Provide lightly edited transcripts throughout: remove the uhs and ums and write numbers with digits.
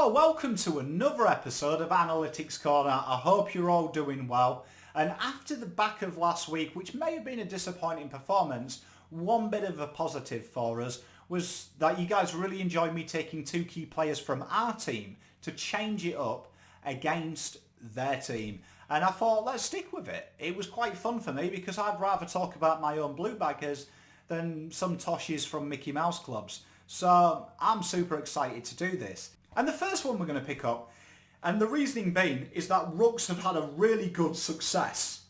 So welcome to another episode of Analytics Corner. I hope you're all doing well. And after the back of last week, which may have been a disappointing performance, one bit of a positive for us was that you guys really enjoyed me taking two key players from our team to change it up against their team. And I thought, let's stick with it. It was quite fun for me because I'd rather talk about my own blue baggers than some toshes from Mickey Mouse clubs. So I'm super excited to do this. And the first one we're going to pick up, and the reasoning being, is that Rooks have had a really good success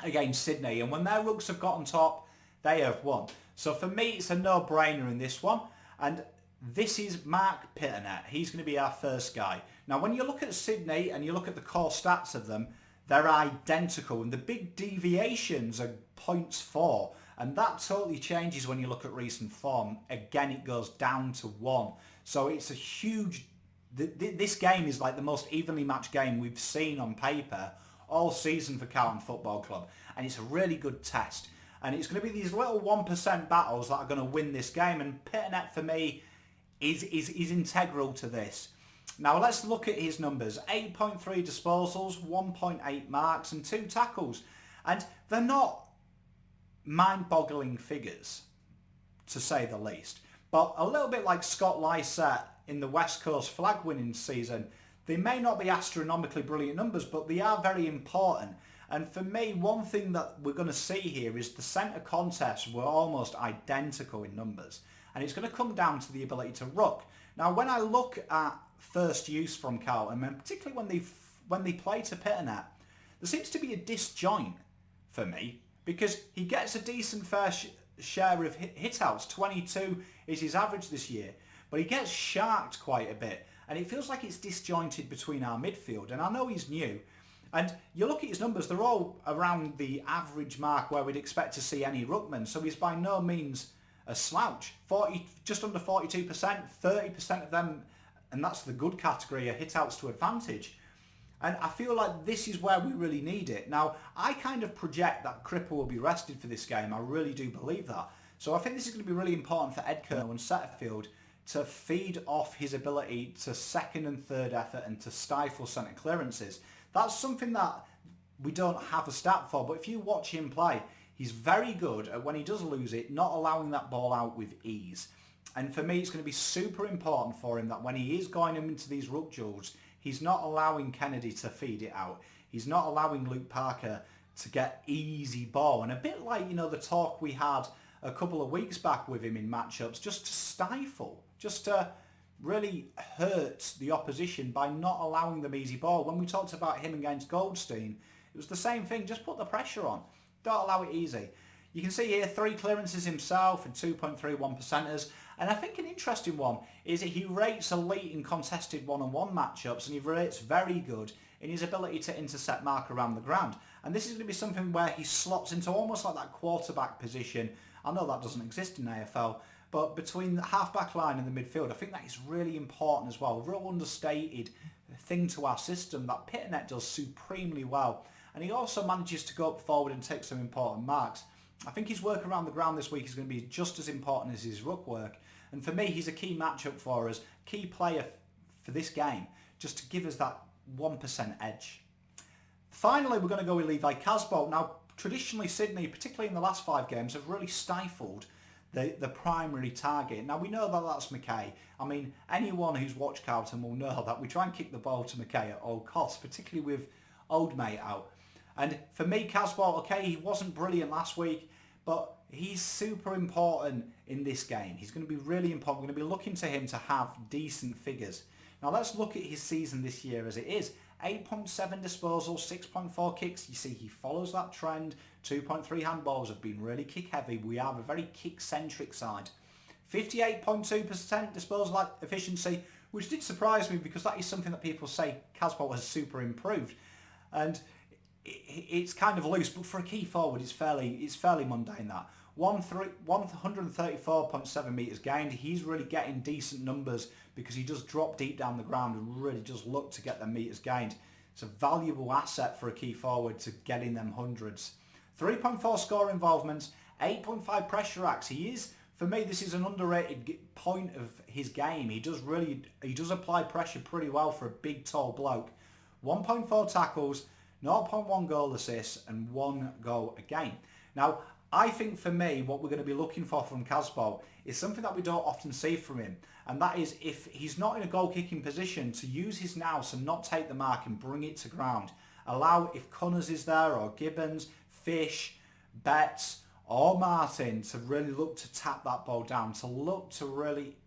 against Sydney. And when their Rooks have got on top, they have won. So for me, it's a no-brainer in this one. And this is Mark Pitternet. He's going to be our first guy. Now, when you look at Sydney and you look at the core stats of them, they're identical. And the big deviations are points for. And that totally changes when you look at recent form. Again, it goes down to 1. So it's a huge... This game is like the most evenly matched game we've seen on paper all season for Carlton Football Club. And it's a really good test. And it's going to be these little 1% battles that are going to win this game. And Pitternet, for me, is integral to this. Now, let's look at his numbers. 8.3 disposals, 1.8 marks, and 2 tackles. And they're not mind-boggling figures, to say the least. But a little bit like Scott Lysett in the West Coast flag winning season, they may not be astronomically brilliant numbers, but they are very important. And for me, one thing that we're going to see here is the centre contests were almost identical in numbers. And it's going to come down to the ability to ruck. Now, when I look at first use from Carlton, and particularly when they play to Pitternet, there seems to be a disjoint for me, because he gets a decent fair share of hit-outs. 22 is his average this year, but he gets sharked quite a bit, and it feels like it's disjointed between our midfield. And I know he's new, and you look at his numbers, they're all around the average mark where we'd expect to see any ruckman, so he's by no means a slouch. Just under 42%, 30% of them, and that's the good category, are hit-outs to advantage. And I feel like this is where we really need it. Now, I kind of project that Cripper will be rested for this game. I really do believe that. So I think this is going to be really important for Ed Kerno and Setterfield to feed off his ability to second and third effort and to stifle centre clearances. That's something that we don't have a stat for, but if you watch him play, he's very good at, when he does lose it, not allowing that ball out with ease. And for me, it's going to be super important for him that when he is going into these ruck duels, he's not allowing Kennedy to feed it out. He's not allowing Luke Parker to get easy ball. And a bit like, the talk we had a couple of weeks back with him in matchups, just to stifle, just to really hurt the opposition by not allowing them easy ball. When we talked about him against Goldstein, it was the same thing. Just put the pressure on. Don't allow it easy. You can see here 3 clearances himself and 2.31 percenters. And I think an interesting one is that he rates elite in contested one-on-one matchups, and he rates very good in his ability to intercept mark around the ground. And this is going to be something where he slots into almost like that quarterback position. I know that doesn't exist in AFL, but between the half-back line and the midfield, I think that is really important as well. A real understated thing to our system that Pitternet does supremely well. And he also manages to go up forward and take some important marks. I think his work around the ground this week is going to be just as important as his ruck work. And for me, he's a key matchup for us, key player for this game, just to give us that 1% edge. Finally, we're going to go with Levi Casboult. Now, traditionally, Sydney, particularly in the last 5 games, have really stifled the primary target. Now, we know that that's McKay. I mean, anyone who's watched Carlton will know that we try and kick the ball to McKay at all costs, particularly with old mate out. And for me, Casboult, okay, he wasn't brilliant last week, but he's super important in this game. He's going to be really important. We're going to be looking to him to have decent figures. Now let's look at his season this year as it is. 8.7 disposals, 6.4 kicks. You see, he follows that trend. 2.3 handballs have been really kick-heavy. We have a very kick-centric side. 58.2% disposal efficiency, which did surprise me because that is something that people say Casboult has super improved. And it's kind of loose, but for a key forward, it's fairly mundane. That 134.7 metres gained. He's really getting decent numbers because he does drop deep down the ground and really does look to get the metres gained. It's a valuable asset for a key forward to get in them hundreds. 3.4 score involvements, 8.5 pressure acts. He is for me, this is an underrated point of his game. He does apply pressure pretty well for a big, tall bloke. 1.4 tackles, 0.1 goal assists, and 1 goal a game. Now, I think for me, what we're going to be looking for from Casboult is something that we don't often see from him. And that is, if he's not in a goal-kicking position, to use his nous and not take the mark and bring it to ground. Allow, if Cunners is there, or Gibbons, Fish, Betts, or Martin, to really look to tap that ball down, to look to really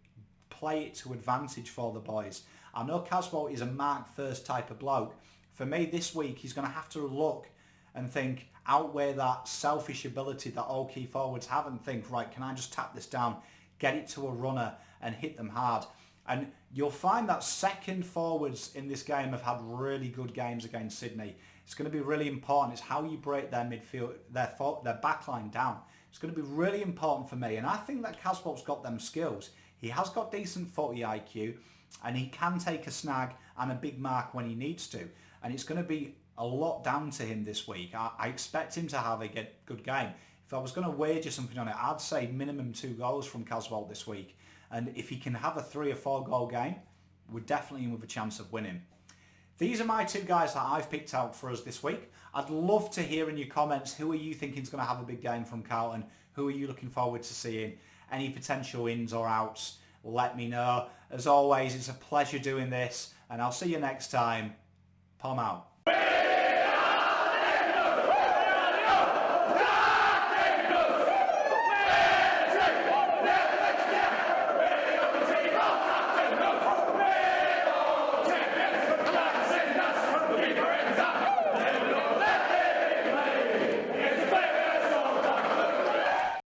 play it to advantage for the boys. I know Casboult is a mark first type of bloke. For me, this week, he's going to have to look and think, outweigh that selfish ability that all key forwards have, and think, right, can I just tap this down, get it to a runner and hit them hard? And you'll find that second forwards in this game have had really good games against Sydney. It's going to be really important. It's how you break their midfield, their backline down. It's going to be really important for me. And I think that Casboult's got them skills. He has got decent footy IQ, and he can take a snag and a big mark when he needs to. And it's going to be a lot down to him this week. I expect him to have a good game. If I was going to wager something on it, I'd say minimum 2 goals from Casboult this week. And if he can have a 3 or 4 goal game, we're definitely in with a chance of winning. These are my 2 guys that I've picked out for us this week. I'd love to hear in your comments, who are you thinking is going to have a big game from Carlton? Who are you looking forward to seeing? Any potential ins or outs? Let me know. As always, it's a pleasure doing this, and I'll see you next time. Palm out.